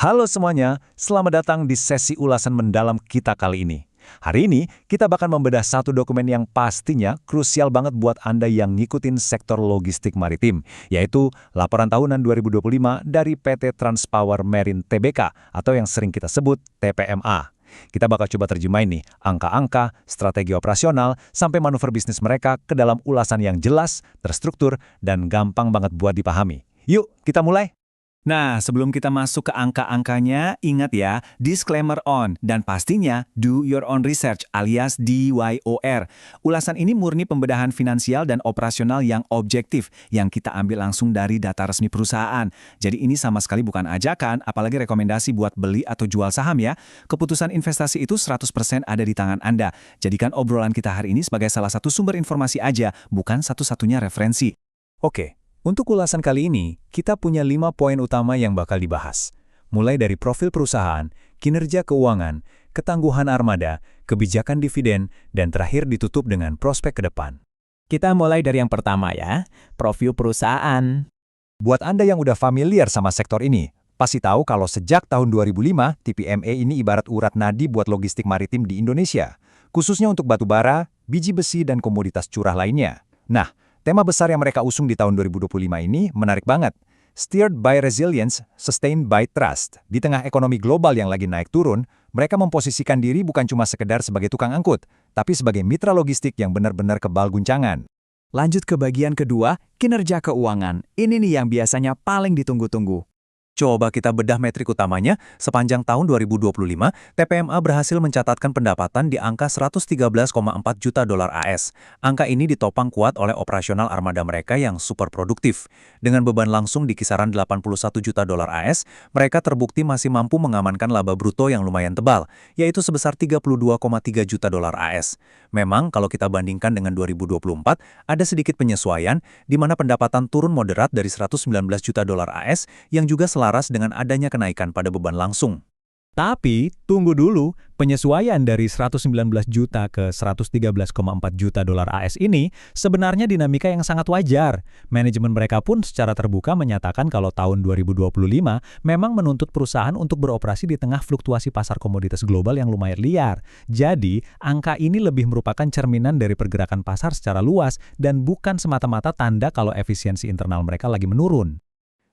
Halo semuanya, selamat datang di sesi ulasan mendalam kita kali ini. Hari ini, kita bakal membedah satu dokumen yang pastinya krusial banget buat Anda yang ngikutin sektor logistik maritim, yaitu Laporan Tahunan 2025 dari PT Transpower Marine Tbk, atau yang sering kita sebut TPMA. Kita bakal coba terjemahin nih, angka-angka, strategi operasional, sampai manuver bisnis mereka ke dalam ulasan yang jelas, terstruktur, dan gampang banget buat dipahami. Yuk, kita mulai! Nah, sebelum kita masuk ke angka-angkanya, ingat ya, disclaimer on, dan pastinya do your own research alias DYOR. Ulasan ini murni pembedahan finansial dan operasional yang objektif, yang kita ambil langsung dari data resmi perusahaan. Jadi ini sama sekali bukan ajakan, apalagi rekomendasi buat beli atau jual saham ya. Keputusan investasi itu 100% ada di tangan Anda. Jadikan obrolan kita hari ini sebagai salah satu sumber informasi aja, bukan satu-satunya referensi. Oke. Untuk ulasan kali ini, kita punya 5 poin utama yang bakal dibahas. Mulai dari profil perusahaan, kinerja keuangan, ketangguhan armada, kebijakan dividen, dan terakhir ditutup dengan prospek ke depan. Kita mulai dari yang pertama ya, profil perusahaan. Buat Anda yang udah familiar sama sektor ini, pasti tahu kalau sejak tahun 2005, TPMA ini ibarat urat nadi buat logistik maritim di Indonesia, khususnya untuk batu bara, biji besi, dan komoditas curah lainnya. Nah, tema besar yang mereka usung di tahun 2025 ini menarik banget. Steered by Resilience, Sustained by Trust. Di tengah ekonomi global yang lagi naik turun, mereka memposisikan diri bukan cuma sekedar sebagai tukang angkut, tapi sebagai mitra logistik yang benar-benar kebal guncangan. Lanjut ke bagian kedua, kinerja keuangan. Ini nih yang biasanya paling ditunggu-tunggu. Coba kita bedah metrik utamanya, sepanjang tahun 2025, TPMA berhasil mencatatkan pendapatan di angka 113,4 juta dolar AS. Angka ini ditopang kuat oleh operasional armada mereka yang super produktif. Dengan beban langsung di kisaran 81 juta dolar AS, mereka terbukti masih mampu mengamankan laba bruto yang lumayan tebal, yaitu sebesar 32,3 juta dolar AS. Memang kalau kita bandingkan dengan 2024, ada sedikit penyesuaian, di mana pendapatan turun moderat dari 119 juta dolar AS yang juga selaras dengan adanya kenaikan pada beban langsung. Tapi, tunggu dulu, penyesuaian dari 119 juta ke 113,4 juta dolar AS ini sebenarnya dinamika yang sangat wajar. Manajemen mereka pun secara terbuka menyatakan kalau tahun 2025 memang menuntut perusahaan untuk beroperasi di tengah fluktuasi pasar komoditas global yang lumayan liar. Jadi, angka ini lebih merupakan cerminan dari pergerakan pasar secara luas dan bukan semata-mata tanda kalau efisiensi internal mereka lagi menurun.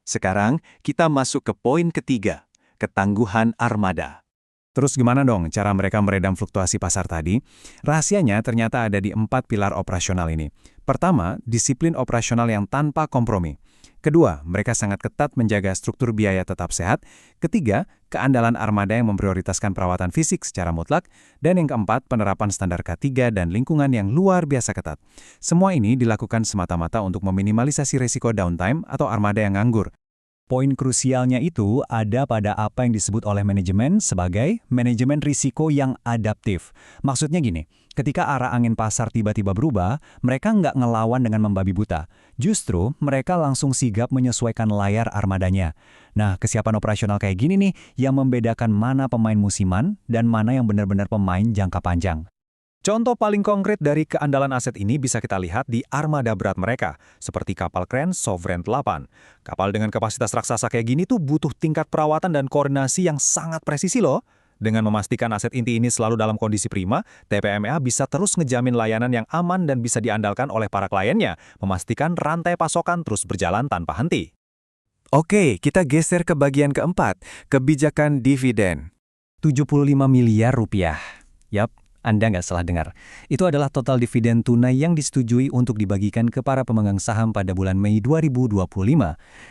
Sekarang, kita masuk ke poin ketiga. Ketangguhan armada. Terus gimana dong cara mereka meredam fluktuasi pasar tadi? Rahasianya ternyata ada di 4 pilar operasional ini. Pertama, disiplin operasional yang tanpa kompromi. Kedua, mereka sangat ketat menjaga struktur biaya tetap sehat. Ketiga, keandalan armada yang memprioritaskan perawatan fisik secara mutlak. Dan yang keempat, penerapan standar K3 dan lingkungan yang luar biasa ketat. Semua ini dilakukan semata-mata untuk meminimalisasi risiko downtime atau armada yang nganggur. Poin krusialnya itu ada pada apa yang disebut oleh manajemen sebagai manajemen risiko yang adaptif. Maksudnya gini, ketika arah angin pasar tiba-tiba berubah, mereka nggak ngelawan dengan membabi buta. Justru, mereka langsung sigap menyesuaikan layar armadanya. Nah, kesiapan operasional kayak gini nih yang membedakan mana pemain musiman dan mana yang benar-benar pemain jangka panjang. Contoh paling konkret dari keandalan aset ini bisa kita lihat di armada berat mereka, seperti kapal kren Sovereign 8. Kapal dengan kapasitas raksasa kayak gini tuh butuh tingkat perawatan dan koordinasi yang sangat presisi loh. Dengan memastikan aset inti ini selalu dalam kondisi prima, TPMA bisa terus ngejamin layanan yang aman dan bisa diandalkan oleh para kliennya, memastikan rantai pasokan terus berjalan tanpa henti. Oke, kita geser ke bagian keempat, kebijakan dividen. 75 miliar rupiah. Yap. Anda nggak salah dengar. Itu adalah total dividen tunai yang disetujui untuk dibagikan ke para pemegang saham pada bulan Mei 2025.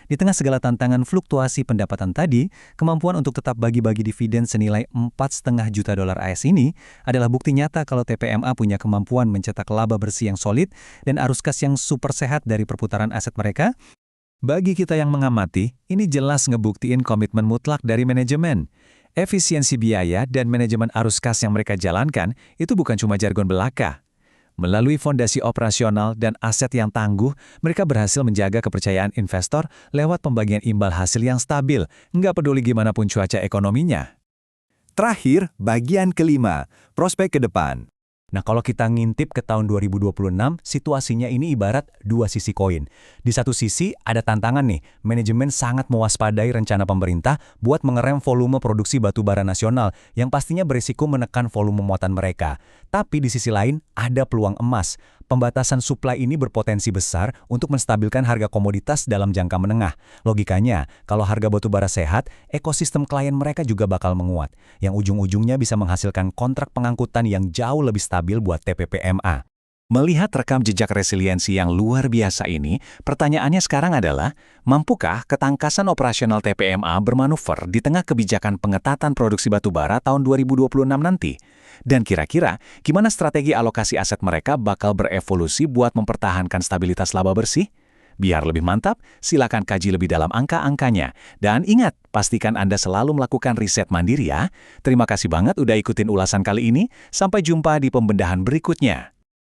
Di tengah segala tantangan fluktuasi pendapatan tadi, kemampuan untuk tetap bagi-bagi dividen senilai 4,5 juta dolar AS ini adalah bukti nyata kalau TPMA punya kemampuan mencetak laba bersih yang solid dan arus kas yang super sehat dari perputaran aset mereka. Bagi kita yang mengamati, ini jelas ngebuktiin komitmen mutlak dari manajemen. Efisiensi biaya dan manajemen arus kas yang mereka jalankan itu bukan cuma jargon belaka. Melalui fondasi operasional dan aset yang tangguh, mereka berhasil menjaga kepercayaan investor lewat pembagian imbal hasil yang stabil, nggak peduli gimana pun cuaca ekonominya. Terakhir, bagian kelima, prospek ke depan. Nah, kalau kita ngintip ke tahun 2026, situasinya ini ibarat dua sisi koin. Di satu sisi, ada tantangan nih, manajemen sangat mewaspadai rencana pemerintah buat mengerem volume produksi batu bara nasional, yang pastinya berisiko menekan volume muatan mereka. Tapi di sisi lain, ada peluang emas. Pembatasan suplai ini berpotensi besar untuk menstabilkan harga komoditas dalam jangka menengah. Logikanya, kalau harga batu bara sehat, ekosistem klien mereka juga bakal menguat, yang ujung-ujungnya bisa menghasilkan kontrak pengangkutan yang jauh lebih stabil buat TPPMA. Melihat rekam jejak resiliensi yang luar biasa ini, pertanyaannya sekarang adalah, mampukah ketangkasan operasional TPMA bermanuver di tengah kebijakan pengetatan produksi batu bara tahun 2026 nanti? Dan kira-kira, gimana strategi alokasi aset mereka bakal berevolusi buat mempertahankan stabilitas laba bersih? Biar lebih mantap, silakan kaji lebih dalam angka-angkanya. Dan ingat, pastikan Anda selalu melakukan riset mandiri ya. Terima kasih banget udah ikutin ulasan kali ini. Sampai jumpa di pembedahan berikutnya.